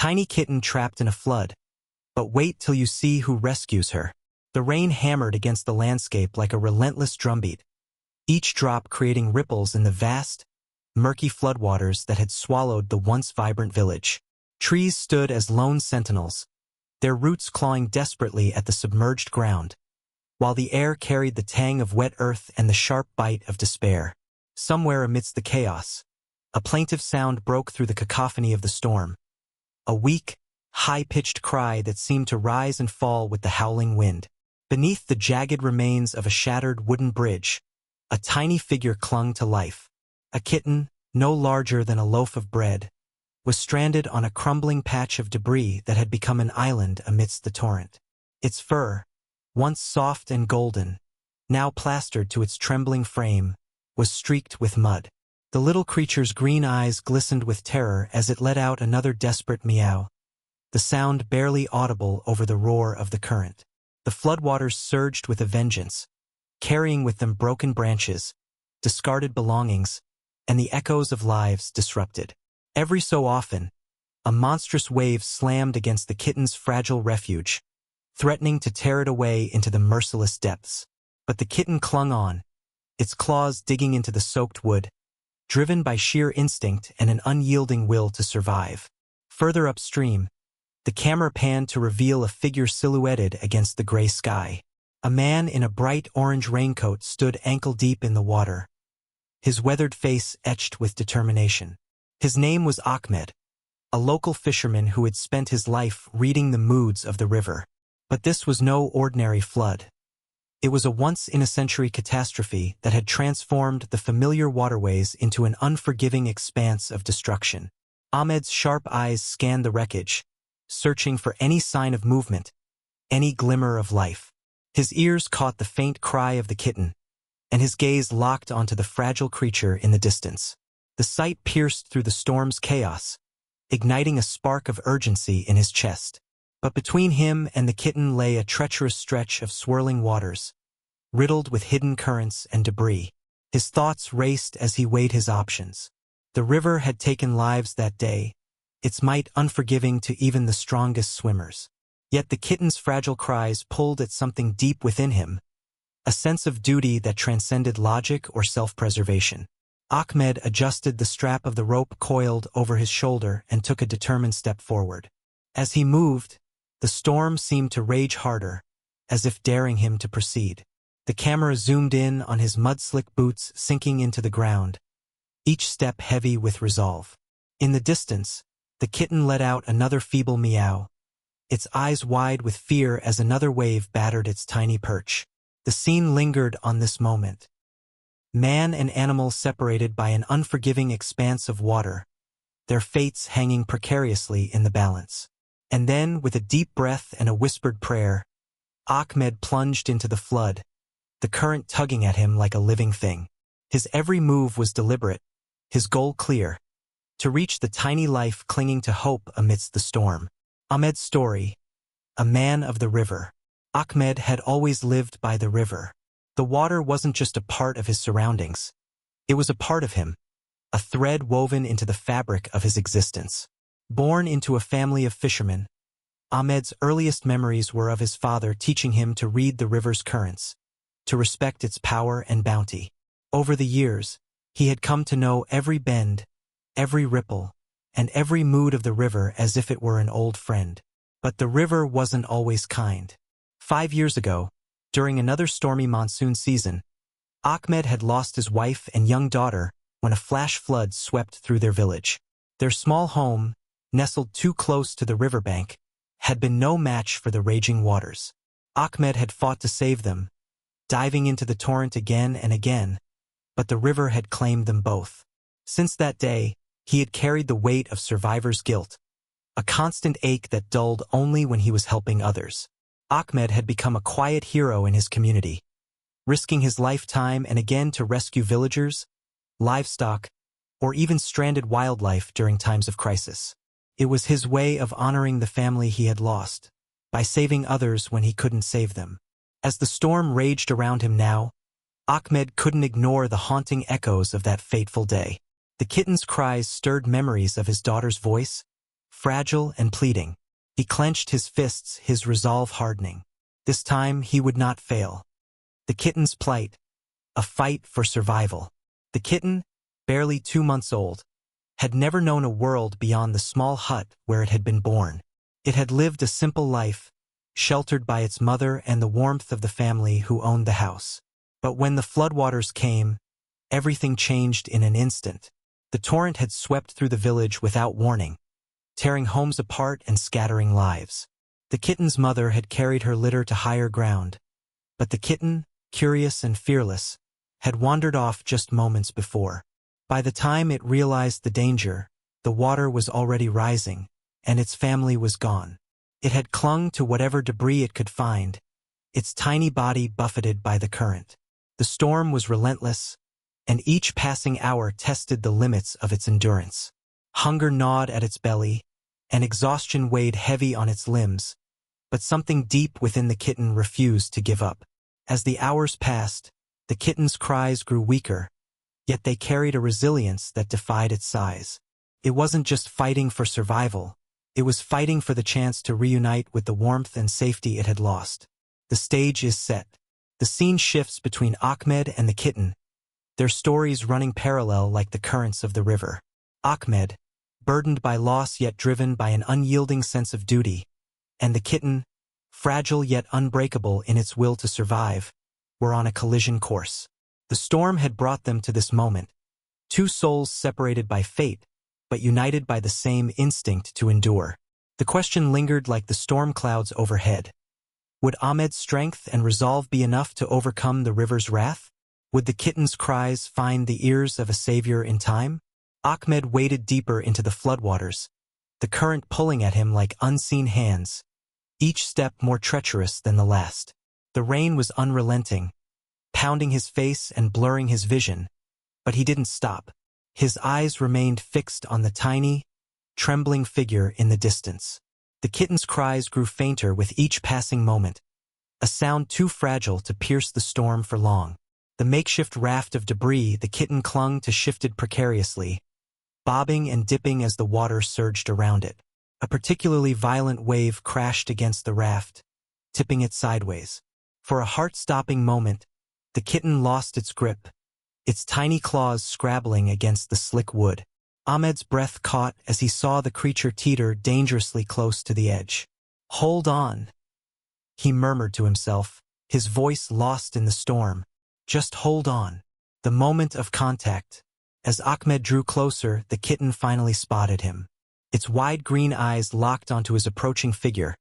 tiny kitten trapped in a flood. But wait till you see who rescues her. The rain hammered against the landscape like a relentless drumbeat, each drop creating ripples in the vast, murky floodwaters that had swallowed the once vibrant village. Trees stood as lone sentinels, their roots clawing desperately at the submerged ground, while the air carried the tang of wet earth and the sharp bite of despair. Somewhere amidst the chaos, a plaintive sound broke through the cacophony of the storm. A weak, high-pitched cry that seemed to rise and fall with the howling wind. Beneath the jagged remains of a shattered wooden bridge, a tiny figure clung to life. A kitten, no larger than a loaf of bread, was stranded on a crumbling patch of debris that had become an island amidst the torrent. Its fur, once soft and golden, now plastered to its trembling frame, was streaked with mud. The little creature's green eyes glistened with terror as it let out another desperate meow, the sound barely audible over the roar of the current. The floodwaters surged with a vengeance, carrying with them broken branches, discarded belongings, and the echoes of lives disrupted. Every so often, a monstrous wave slammed against the kitten's fragile refuge, threatening to tear it away into the merciless depths. But the kitten clung on, its claws digging into the soaked wood, driven by sheer instinct and an unyielding will to survive. Further upstream, the camera panned to reveal a figure silhouetted against the gray sky. A man in a bright orange raincoat stood ankle-deep in the water, his weathered face etched with determination. His name was Ahmed, a local fisherman who had spent his life reading the moods of the river. But this was no ordinary flood. It was a once-in-a-century catastrophe that had transformed the familiar waterways into an unforgiving expanse of destruction. Ahmed's sharp eyes scanned the wreckage, searching for any sign of movement, any glimmer of life. His ears caught the faint cry of the kitten, and his gaze locked onto the fragile creature in the distance. The sight pierced through the storm's chaos, igniting a spark of urgency in his chest. But between him and the kitten lay a treacherous stretch of swirling waters, riddled with hidden currents and debris. His thoughts raced as he weighed his options. The river had taken lives that day, its might unforgiving to even the strongest swimmers. Yet the kitten's fragile cries pulled at something deep within him, a sense of duty that transcended logic or self-preservation. Ahmed adjusted the strap of the rope coiled over his shoulder and took a determined step forward. As he moved, the storm seemed to rage harder, as if daring him to proceed. The camera zoomed in on his mud-slick boots sinking into the ground, each step heavy with resolve. In the distance, the kitten let out another feeble meow, its eyes wide with fear as another wave battered its tiny perch. The scene lingered on this moment. Man and animal separated by an unforgiving expanse of water, their fates hanging precariously in the balance. And then, with a deep breath and a whispered prayer, Ahmed plunged into the flood, the current tugging at him like a living thing. His every move was deliberate, his goal clear, to reach the tiny life clinging to hope amidst the storm. Ahmed's story, a man of the river. Ahmed had always lived by the river. The water wasn't just a part of his surroundings. It was a part of him, a thread woven into the fabric of his existence. Born into a family of fishermen, Ahmed's earliest memories were of his father teaching him to read the river's currents, to respect its power and bounty. Over the years, he had come to know every bend, every ripple, and every mood of the river as if it were an old friend. But the river wasn't always kind. 5 years ago, during another stormy monsoon season, Ahmed had lost his wife and young daughter when a flash flood swept through their village. Their small home, nestled too close to the riverbank, had been no match for the raging waters. Ahmed had fought to save them, diving into the torrent again and again, but the river had claimed them both. Since that day, he had carried the weight of survivor's guilt, a constant ache that dulled only when he was helping others. Ahmed had become a quiet hero in his community, risking his life time and again to rescue villagers, livestock, or even stranded wildlife during times of crisis. It was his way of honoring the family he had lost, by saving others when he couldn't save them. As the storm raged around him now, Ahmed couldn't ignore the haunting echoes of that fateful day. The kitten's cries stirred memories of his daughter's voice, fragile and pleading. He clenched his fists, his resolve hardening. This time he would not fail. The kitten's plight, a fight for survival. The kitten, barely 2 months old, had never known a world beyond the small hut where it had been born. It had lived a simple life, sheltered by its mother and the warmth of the family who owned the house. But when the floodwaters came, everything changed in an instant. The torrent had swept through the village without warning, tearing homes apart and scattering lives. The kitten's mother had carried her litter to higher ground, but the kitten, curious and fearless, had wandered off just moments before. By the time it realized the danger, the water was already rising, and its family was gone. It had clung to whatever debris it could find, its tiny body buffeted by the current. The storm was relentless, and each passing hour tested the limits of its endurance. Hunger gnawed at its belly, and exhaustion weighed heavy on its limbs, but something deep within the kitten refused to give up. As the hours passed, the kitten's cries grew weaker, yet they carried a resilience that defied its size. It wasn't just fighting for survival, it was fighting for the chance to reunite with the warmth and safety it had lost. The stage is set. The scene shifts between Ahmed and the kitten, their stories running parallel like the currents of the river. Ahmed, burdened by loss yet driven by an unyielding sense of duty, and the kitten, fragile yet unbreakable in its will to survive, were on a collision course. The storm had brought them to this moment, two souls separated by fate, but united by the same instinct to endure. The question lingered like the storm clouds overhead. Would Ahmed's strength and resolve be enough to overcome the river's wrath? Would the kitten's cries find the ears of a savior in time? Ahmed waded deeper into the floodwaters, the current pulling at him like unseen hands, each step more treacherous than the last. The rain was unrelenting, pounding his face and blurring his vision, but he didn't stop. His eyes remained fixed on the tiny, trembling figure in the distance. The kitten's cries grew fainter with each passing moment, a sound too fragile to pierce the storm for long. The makeshift raft of debris the kitten clung to shifted precariously, bobbing and dipping as the water surged around it. A particularly violent wave crashed against the raft, tipping it sideways. For a heart-stopping moment, the kitten lost its grip, its tiny claws scrabbling against the slick wood. Ahmed's breath caught as he saw the creature teeter dangerously close to the edge. "Hold on," he murmured to himself, his voice lost in the storm. "Just hold on." The moment of contact. As Ahmed drew closer, the kitten finally spotted him. Its wide green eyes locked onto his approaching figure,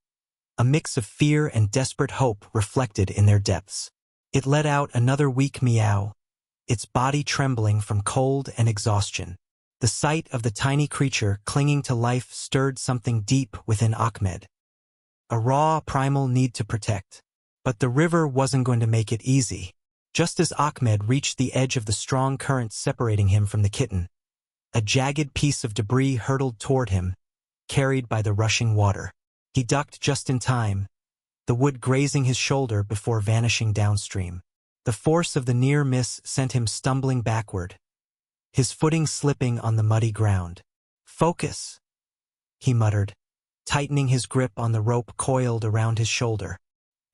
a mix of fear and desperate hope reflected in their depths. It let out another weak meow, its body trembling from cold and exhaustion. The sight of the tiny creature clinging to life stirred something deep within Ahmed. A raw, primal need to protect. But the river wasn't going to make it easy. Just as Ahmed reached the edge of the strong current separating him from the kitten, a jagged piece of debris hurtled toward him, carried by the rushing water. He ducked just in time, the wood grazing his shoulder before vanishing downstream. The force of the near miss sent him stumbling backward, his footing slipping on the muddy ground. "Focus," he muttered, tightening his grip on the rope coiled around his shoulder.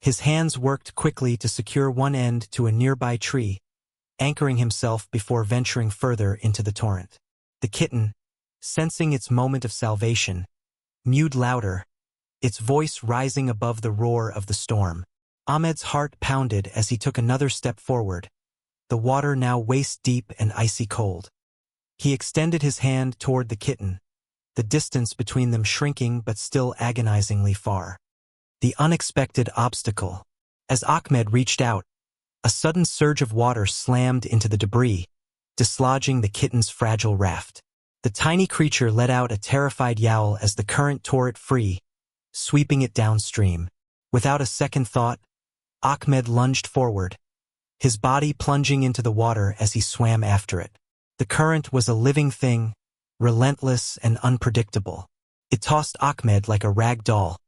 His hands worked quickly to secure one end to a nearby tree, anchoring himself before venturing further into the torrent. The kitten, sensing its moment of salvation, mewed louder, its voice rising above the roar of the storm. Ahmed's heart pounded as he took another step forward, the water now waist-deep and icy cold. He extended his hand toward the kitten, the distance between them shrinking but still agonizingly far. The unexpected obstacle. As Ahmed reached out, a sudden surge of water slammed into the debris, dislodging the kitten's fragile raft. The tiny creature let out a terrified yowl as the current tore it free, sweeping it downstream. Without a second thought, Ahmed lunged forward, his body plunging into the water as he swam after it. The current was a living thing, relentless and unpredictable. It tossed Ahmed like a rag doll,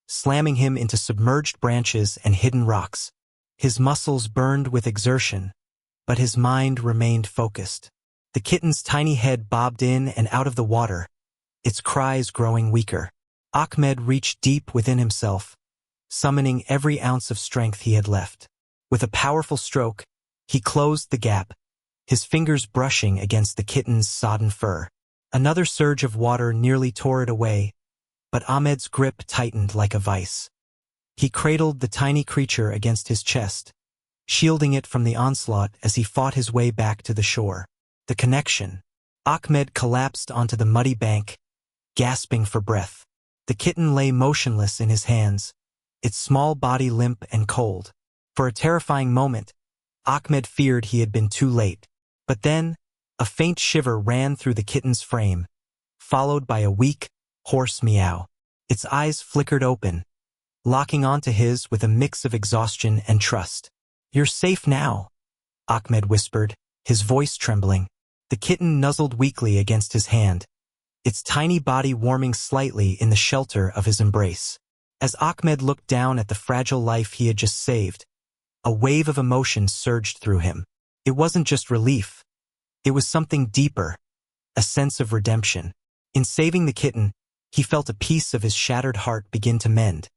slamming him into submerged branches and hidden rocks. His muscles burned with exertion, but his mind remained focused. The kitten's tiny head bobbed in and out of the water, its cries growing weaker. Ahmed reached deep within himself, summoning every ounce of strength he had left. With a powerful stroke, he closed the gap, his fingers brushing against the kitten's sodden fur. Another surge of water nearly tore it away, but Ahmed's grip tightened like a vice. He cradled the tiny creature against his chest, shielding it from the onslaught as he fought his way back to the shore. The connection. Ahmed collapsed onto the muddy bank, gasping for breath. The kitten lay motionless in his hands, its small body limp and cold. For a terrifying moment, Ahmed feared he had been too late. But then, a faint shiver ran through the kitten's frame, followed by a weak, hoarse meow. Its eyes flickered open, locking onto his with a mix of exhaustion and trust. "You're safe now," Ahmed whispered, his voice trembling. The kitten nuzzled weakly against his hand, its tiny body warming slightly in the shelter of his embrace. As Ahmed looked down at the fragile life he had just saved, a wave of emotion surged through him. It wasn't just relief. It was something deeper, a sense of redemption. In saving the kitten, he felt a piece of his shattered heart begin to mend,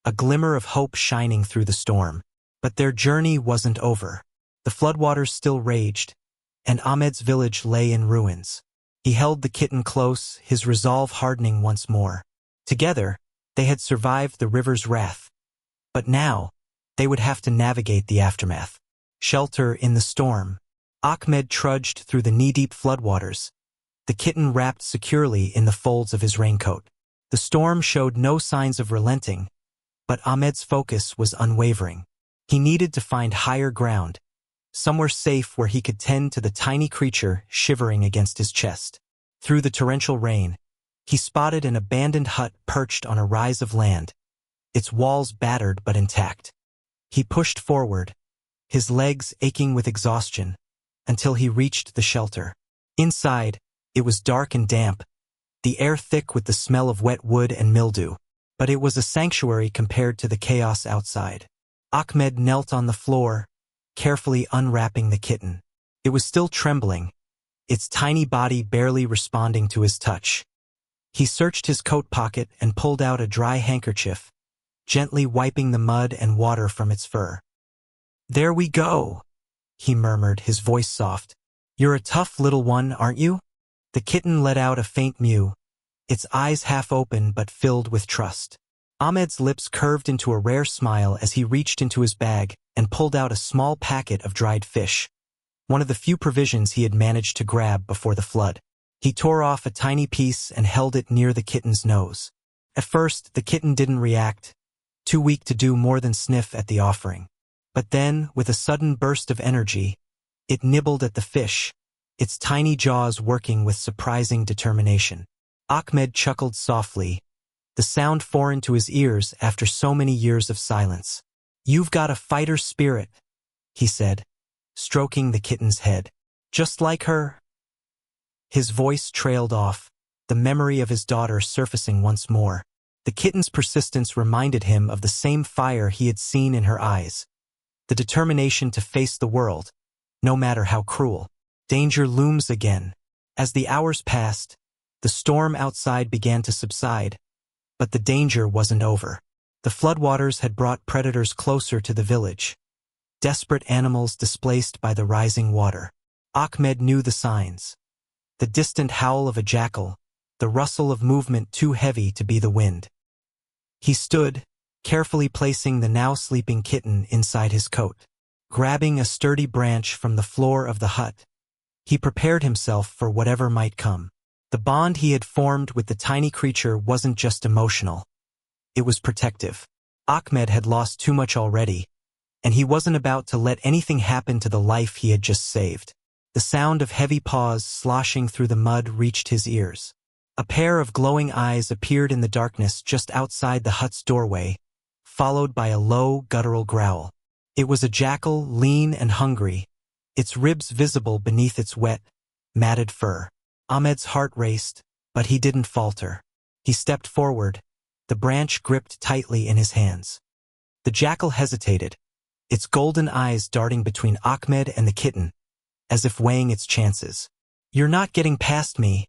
a glimmer of hope shining through the storm. But their journey wasn't over. The floodwaters still raged, and Ahmed's village lay in ruins. He held the kitten close, his resolve hardening once more. Together, they had survived the river's wrath. But now, they would have to navigate the aftermath. Shelter in the storm. Ahmed trudged through the knee-deep floodwaters, the kitten wrapped securely in the folds of his raincoat. The storm showed no signs of relenting, but Ahmed's focus was unwavering. He needed to find higher ground, somewhere safe where he could tend to the tiny creature shivering against his chest. Through the torrential rain, he spotted an abandoned hut perched on a rise of land, its walls battered but intact. He pushed forward, his legs aching with exhaustion, until he reached the shelter. Inside, it was dark and damp, the air thick with the smell of wet wood and mildew. But it was a sanctuary compared to the chaos outside. Ahmed knelt on the floor, carefully unwrapping the kitten. It was still trembling, its tiny body barely responding to his touch. He searched his coat pocket and pulled out a dry handkerchief, gently wiping the mud and water from its fur. "There we go," he murmured, his voice soft. "You're a tough little one, aren't you?" The kitten let out a faint mew, its eyes half open but filled with trust. Ahmed's lips curved into a rare smile as he reached into his bag and pulled out a small packet of dried fish, one of the few provisions he had managed to grab before the flood. He tore off a tiny piece and held it near the kitten's nose. At first, the kitten didn't react, too weak to do more than sniff at the offering. But then, with a sudden burst of energy, it nibbled at the fish, its tiny jaws working with surprising determination. Ahmed chuckled softly, the sound foreign to his ears after so many years of silence. "You've got a fighter spirit," he said, stroking the kitten's head. "Just like her." His voice trailed off, the memory of his daughter surfacing once more. The kitten's persistence reminded him of the same fire he had seen in her eyes, the determination to face the world, no matter how cruel. Danger looms again. As the hours passed, the storm outside began to subside, but the danger wasn't over. The floodwaters had brought predators closer to the village, desperate animals displaced by the rising water. Ahmed knew the signs. The distant howl of a jackal, the rustle of movement too heavy to be the wind. He stood, carefully placing the now sleeping kitten inside his coat. Grabbing a sturdy branch from the floor of the hut, he prepared himself for whatever might come. The bond he had formed with the tiny creature wasn't just emotional. It was protective. Ahmed had lost too much already, and he wasn't about to let anything happen to the life he had just saved. The sound of heavy paws sloshing through the mud reached his ears. A pair of glowing eyes appeared in the darkness just outside the hut's doorway, followed by a low, guttural growl. It was a jackal, lean and hungry, its ribs visible beneath its wet, matted fur. Ahmed's heart raced, but he didn't falter. He stepped forward, the branch gripped tightly in his hands. The jackal hesitated, its golden eyes darting between Ahmed and the kitten, as if weighing its chances. "You're not getting past me,"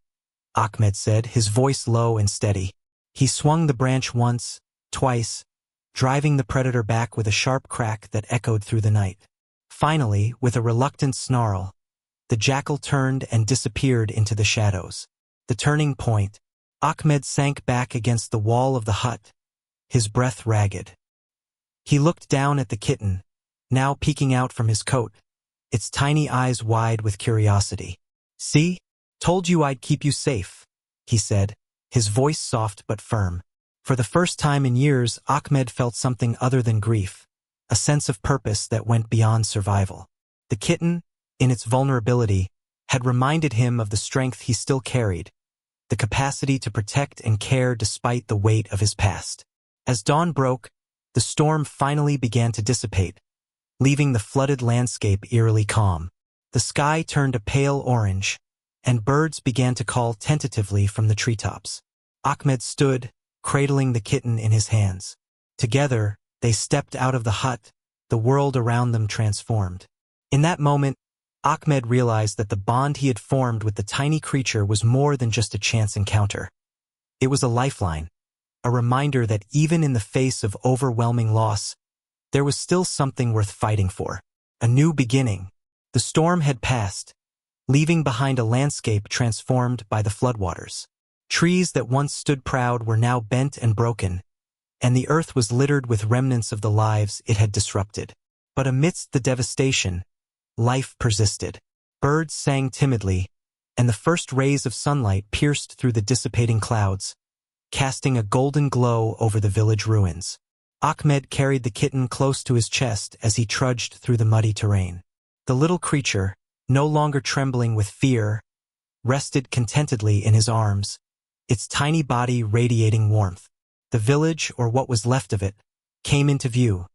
Ahmed said, his voice low and steady. He swung the branch once, twice, driving the predator back with a sharp crack that echoed through the night. Finally, with a reluctant snarl, the jackal turned and disappeared into the shadows. The turning point. Ahmed sank back against the wall of the hut, his breath ragged. He looked down at the kitten, now peeking out from his coat, its tiny eyes wide with curiosity. "See? Told you I'd keep you safe," he said, his voice soft but firm. For the first time in years, Ahmed felt something other than grief, a sense of purpose that went beyond survival. The kitten, in its vulnerability, had reminded him of the strength he still carried, the capacity to protect and care despite the weight of his past. As dawn broke, the storm finally began to dissipate, leaving the flooded landscape eerily calm. The sky turned a pale orange, and birds began to call tentatively from the treetops. Ahmed stood, cradling the kitten in his hands. Together, they stepped out of the hut, the world around them transformed. In that moment, Ahmed realized that the bond he had formed with the tiny creature was more than just a chance encounter. It was a lifeline, a reminder that even in the face of overwhelming loss, there was still something worth fighting for. A new beginning. The storm had passed, leaving behind a landscape transformed by the floodwaters. Trees that once stood proud were now bent and broken, and the earth was littered with remnants of the lives it had disrupted. But amidst the devastation, life persisted. Birds sang timidly, and the first rays of sunlight pierced through the dissipating clouds, casting a golden glow over the village ruins. Ahmed carried the kitten close to his chest as he trudged through the muddy terrain. The little creature, no longer trembling with fear, rested contentedly in his arms, its tiny body radiating warmth. The village, or what was left of it, came into view,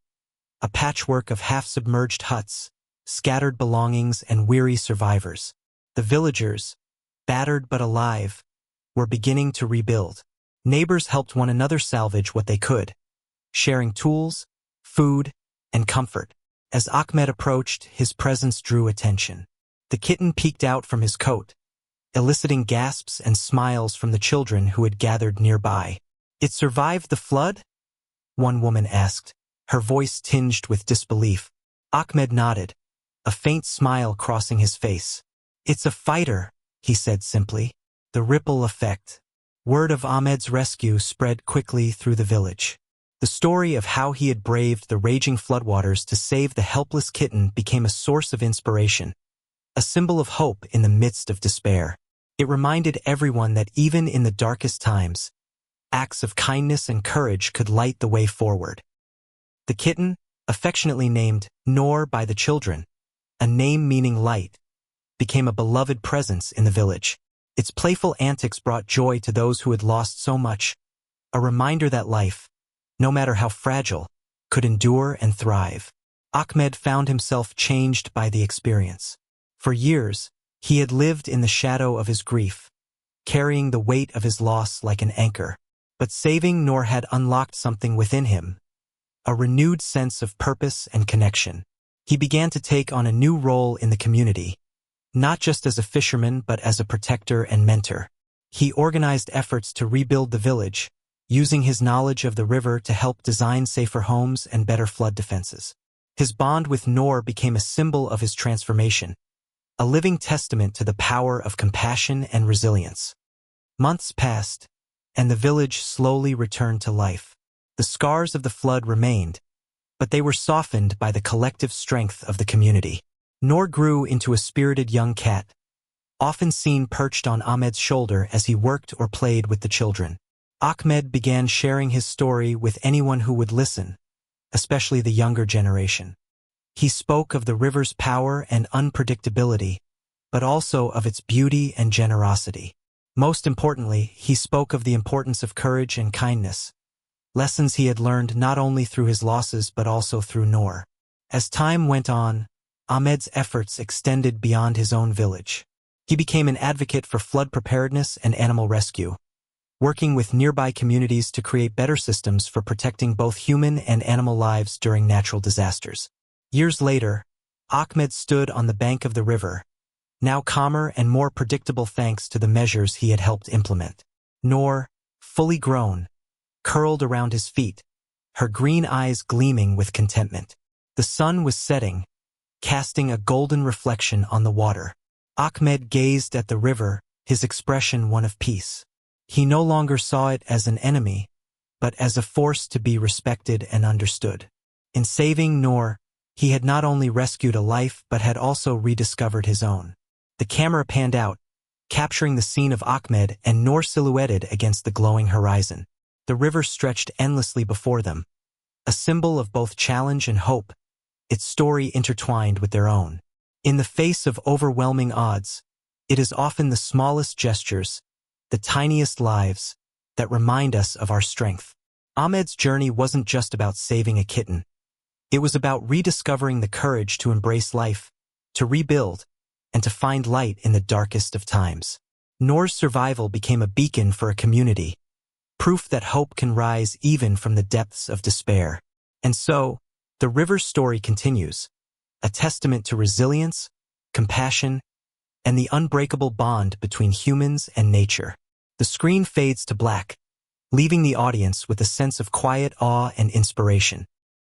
a patchwork of half-submerged huts, scattered belongings, and weary survivors. The villagers, battered but alive, were beginning to rebuild. Neighbors helped one another salvage what they could, sharing tools, food, and comfort. As Ahmed approached, his presence drew attention. The kitten peeked out from his coat, eliciting gasps and smiles from the children who had gathered nearby. "It survived the flood?" one woman asked, her voice tinged with disbelief. Ahmed nodded, a faint smile crossing his face. "It's a fighter," he said simply. The ripple effect. Word of Ahmed's rescue spread quickly through the village. The story of how he had braved the raging floodwaters to save the helpless kitten became a source of inspiration, a symbol of hope in the midst of despair. It reminded everyone that even in the darkest times, acts of kindness and courage could light the way forward. The kitten, affectionately named Noor by the children, a name meaning light, became a beloved presence in the village. Its playful antics brought joy to those who had lost so much, a reminder that life, no matter how fragile, could endure and thrive. Ahmed found himself changed by the experience. For years, he had lived in the shadow of his grief, carrying the weight of his loss like an anchor. But saving Noor had unlocked something within him, a renewed sense of purpose and connection. He began to take on a new role in the community, not just as a fisherman but as a protector and mentor. He organized efforts to rebuild the village, using his knowledge of the river to help design safer homes and better flood defenses. His bond with Noor became a symbol of his transformation, a living testament to the power of compassion and resilience. Months passed, and the village slowly returned to life. The scars of the flood remained, but they were softened by the collective strength of the community. Noor grew into a spirited young cat, often seen perched on Ahmed's shoulder as he worked or played with the children. Ahmed began sharing his story with anyone who would listen, especially the younger generation. He spoke of the river's power and unpredictability, but also of its beauty and generosity. Most importantly, he spoke of the importance of courage and kindness, lessons he had learned not only through his losses but also through Noor. As time went on, Ahmed's efforts extended beyond his own village. He became an advocate for flood preparedness and animal rescue, working with nearby communities to create better systems for protecting both human and animal lives during natural disasters. Years later, Ahmed stood on the bank of the river, now calmer and more predictable thanks to the measures he had helped implement. Noor, fully grown, curled around his feet, her green eyes gleaming with contentment. The sun was setting, casting a golden reflection on the water. Ahmed gazed at the river, his expression one of peace. He no longer saw it as an enemy, but as a force to be respected and understood. In saving Noor, he had not only rescued a life but had also rediscovered his own. The camera panned out, capturing the scene of Ahmed and Noor silhouetted against the glowing horizon. The river stretched endlessly before them, a symbol of both challenge and hope, its story intertwined with their own. In the face of overwhelming odds, it is often the smallest gestures, the tiniest lives, that remind us of our strength. Ahmed's journey wasn't just about saving a kitten. It was about rediscovering the courage to embrace life, to rebuild, and to find light in the darkest of times. Noor's survival became a beacon for a community, proof that hope can rise even from the depths of despair. And so, the river's story continues, a testament to resilience, compassion, and the unbreakable bond between humans and nature. The screen fades to black, leaving the audience with a sense of quiet awe and inspiration.